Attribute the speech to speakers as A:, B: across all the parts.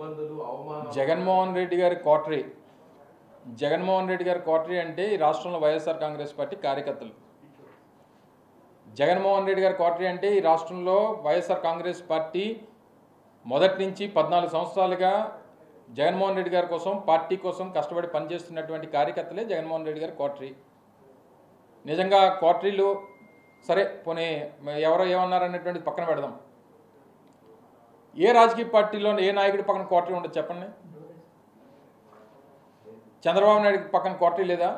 A: ఇబ్బందులు అవమానాలు
B: జగన్మోహన్ రెడ్డి గారి కోటరీ అంటే ఈ రాష్ట్రంలో వైఎస్ఆర్ కాంగ్రెస్ పార్టీ కార్యకర్తలు. జగన్మోహన్ రెడ్డి గారి కోటరీ అంటే ఈ రాష్ట్రంలో వైఎస్ఆర్ కాంగ్రెస్ పార్టీ మొదటి నుంచి 14 సంవత్సరాలుగా జగన్మోహన్ రెడ్డి గారి కోసం, పార్టీ కోసం కష్టపడి పనిచేస్తున్నటువంటి కార్యకర్తలే జగన్మోహన్ రెడ్డి గారి కోటరీ. నిజంగా కోటరీలు సరే పోనీ ఎవరో ఏమన్నారనేటువంటిది పక్కన పెడదాం. ఏ రాజకీయ పార్టీలో ఏ నాయకుడి పక్కన కోటరీ ఉండదు చెప్పండి? చంద్రబాబు నాయుడు పక్కన కోటరీ లేదా?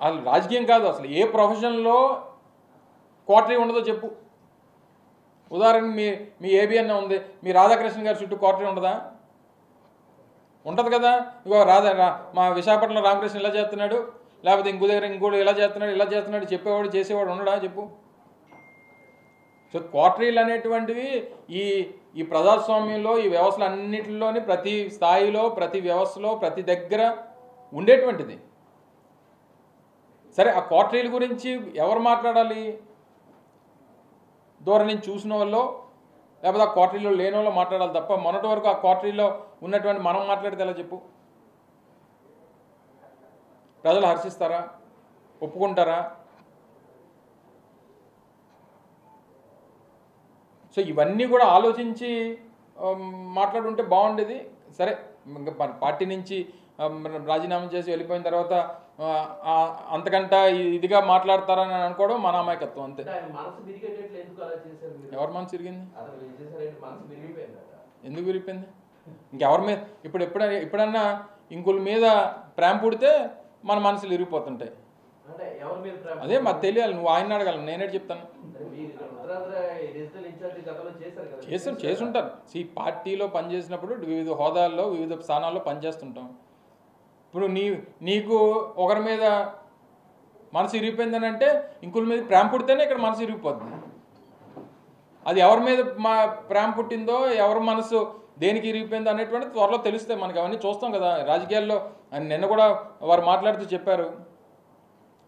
B: అసలు రాజకీయం కాదు, అసలు ఏ ప్రొఫెషన్లో కోటరీ ఉండదో చెప్పు. ఉదాహరణకి మీ ఏబిఎన్ ఉంది, మీ రాధాకృష్ణ గారి చుట్టూ కోటరీ ఉండదా? ఉంటుంది కదా. ఇగో మా విశాఖపట్నంలో రామకృష్ణ ఇలా చేస్తున్నాడు, లేకపోతే ఇంకో దగ్గర ఇంకోటి ఇలా చేస్తున్నాడు చెప్పేవాడు చేసేవాడు ఉండడా చెప్పు. సో కోటరీలు అనేటువంటివి ఈ ప్రజాస్వామ్యంలో ఈ వ్యవస్థలు అన్నింటిలోని ప్రతి స్థాయిలో, ప్రతి వ్యవస్థలో, ప్రతి దగ్గర ఉండేటువంటిది. సరే ఆ కోటరీల గురించి ఎవరు మాట్లాడాలి? దూరం నుంచి చూసిన వాళ్ళు లేకపోతే ఆ కోటరీలో లేని వాళ్ళు మాట్లాడాలి తప్ప మొన్నటి వరకు ఆ కోటరీలో ఉన్నటువంటి మనం మాట్లాడితే ఎలా చెప్పు? ప్రజలు హర్షిస్తారా? ఒప్పుకుంటారా? సో ఇవన్నీ కూడా ఆలోచించి మాట్లాడుంటే బాగుండేది. సరే ఇంకా పార్టీ నుంచి రాజీనామా చేసి వెళ్ళిపోయిన తర్వాత అంతకంట ఇదిగా మాట్లాడతారని అనుకోవడం మన అమాయకత్వం అంతే. ఎవరి మనసు తిరిగింది? ఎందుకు విరిగిపోయింది? ఇంకెవరి మీద ఎప్పుడన్నా ఇంకొల మీద ప్రేమ పుడితే మన మనసులు విరిగిపోతుంటాయి. అదే మాకు తెలియాలి. నువ్వు ఆయన అడగాలి, నేనే చెప్తాను. చేసుంటారు. పార్టీలో పనిచేసినప్పుడు వివిధ హోదాల్లో వివిధ స్థానాల్లో పనిచేస్తుంటాం. ఇప్పుడు నీకు ఒకరి మీద మనసు ఇరిగిపోయిందని అంటే ఇంకొక మీద ప్రేమ పుడితేనే ఇక్కడ మనసు ఇరిగిపోతుంది. అది ఎవరి మీద ప్రేమ పుట్టిందో, ఎవరి మనసు దేనికి ఇరిగిపోయిందో అనేటువంటి త్వరలో తెలుస్తాయి మనకి. అవన్నీ చూస్తాం కదా రాజకీయాల్లో. నిన్న కూడా వారు మాట్లాడుతూ చెప్పారు.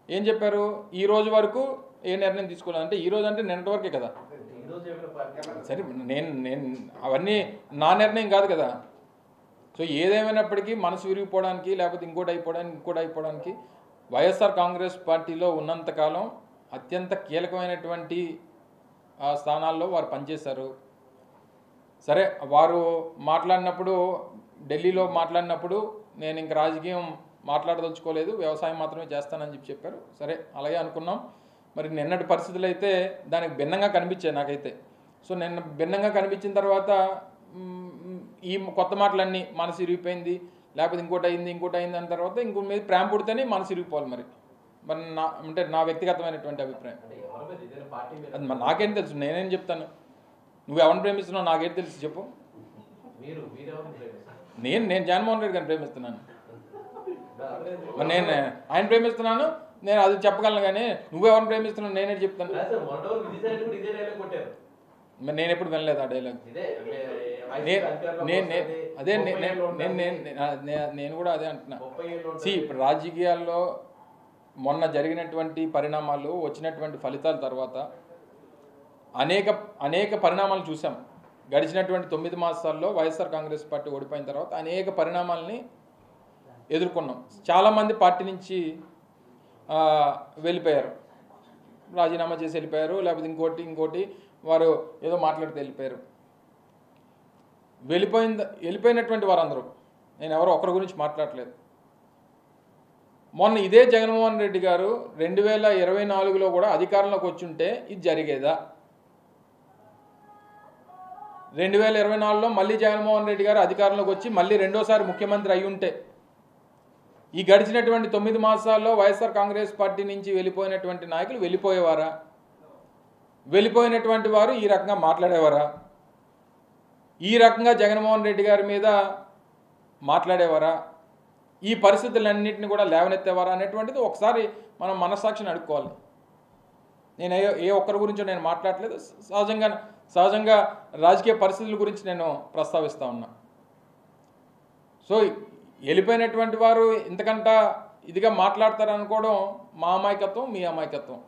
B: ఏం చెప్పారు? ఈ రోజు వరకు ఏ నిర్ణయం తీసుకోలేదు అంటే, ఈ రోజు అంటే నిన్నటి వరకే కదా. సరే నేను అవన్నీ నా నిర్ణయం కాదు కదా. సో ఏదేమైనప్పటికీ మనసు విరిగిపోవడానికి లేకపోతే ఇంకోటి అయిపోవడానికి వైఎస్ఆర్ కాంగ్రెస్ పార్టీలో ఉన్నంతకాలం అత్యంత కీలకమైనటువంటి స్థానాల్లో వారు పనిచేశారు. సరే వారు మాట్లాడినప్పుడు, ఢిల్లీలో మాట్లాడినప్పుడు నేను ఇంక రాజకీయం మాట్లాడదలుచుకోలేదు, వ్యవసాయం మాత్రమే చేస్తానని చెప్పారు. సరే అలాగే అనుకున్నాం. మరి నిన్నటి పరిస్థితులు అయితే దానికి భిన్నంగా కనిపించాయి నాకైతే. సో నిన్న భిన్నంగా కనిపించిన తర్వాత ఈ కొత్త మాటలన్నీ మనసు ఇరిగిపోయింది, లేకపోతే ఇంకోటి అయింది అన్న తర్వాత ఇంకొక మీద ప్రేమ పుడితేనే మనసు ఇరిగిపోవాలి. మరి నా వ్యక్తిగతమైనటువంటి అభిప్రాయం. అది మరి నాకేం తెలుసు? నేనేం చెప్తాను? నువ్వు ఎవరిని ప్రేమిస్తున్నావు నాకేం తెలుసు చెప్పు? నేను జగన్మోహన్ రెడ్డి గారిని ప్రేమిస్తున్నాను. మరి నేను ఆయన ప్రేమిస్తున్నాను, నేను అది చెప్పగలను. కానీ నువ్వెవరిని ప్రేమిస్తున్నావు నేనే చెప్తాను. మరి నేను ఎప్పుడు వినలేదు ఆ డైలాగ్. నేను కూడా అదే అంటున్నా. ఇప్పుడు రాజకీయాల్లో మొన్న జరిగినటువంటి పరిణామాలు, వచ్చినటువంటి ఫలితాల తర్వాత అనేక పరిణామాలు చూసాం. గడిచినటువంటి 9 మాసాల్లో వైఎస్ఆర్ కాంగ్రెస్ పార్టీ ఓడిపోయిన తర్వాత అనేక పరిణామాలని ఎదుర్కొన్నాం. చాలామంది పార్టీ నుంచి వెళ్ళిపోయారు, రాజీనామా చేసి వెళ్ళిపోయారు, లేకపోతే ఇంకోటి వారు ఏదో మాట్లాడితే వెళ్ళిపోయారు. వెళ్ళిపోయినటువంటి వారందరూ, నేను ఎవరో ఒకరి గురించి మాట్లాడలేదు. మొన్న ఇదే జగన్మోహన్ రెడ్డి గారు 2024లో కూడా అధికారంలోకి వచ్చుంటే ఇది జరిగేదా? 2024లో మళ్ళీ జగన్మోహన్ రెడ్డి గారు అధికారంలోకి వచ్చి మళ్ళీ రెండోసారి ముఖ్యమంత్రి అయి ఉంటే ఈ గడిచినటువంటి 9 మాసాల్లో వైఎస్ఆర్ కాంగ్రెస్ పార్టీ నుంచి వెళ్ళిపోయినటువంటి నాయకులు వెళ్ళిపోయేవారా? వెళ్ళిపోయినటువంటి వారు ఈ రకంగా మాట్లాడేవారా? ఈ రకంగా జగన్మోహన్ రెడ్డి గారి మీద మాట్లాడేవారా? ఈ పరిస్థితులన్నింటినీ కూడా లేవనెత్తేవారా అనేటువంటిది ఒకసారి మనం మనస్సాక్షిని అడుక్కోవాలి. నేను ఏ ఒక్కరి గురించో నేను మాట్లాడలేదు. సహజంగా రాజకీయ పరిస్థితుల గురించి నేను ప్రస్తావిస్తూ ఉన్నా. సో వెళ్ళిపోయినటువంటి వారు ఇంతకంట ఇదిగా మాట్లాడతారనుకోవడం మా అమాయకత్వం, మీ అమాయకత్వం.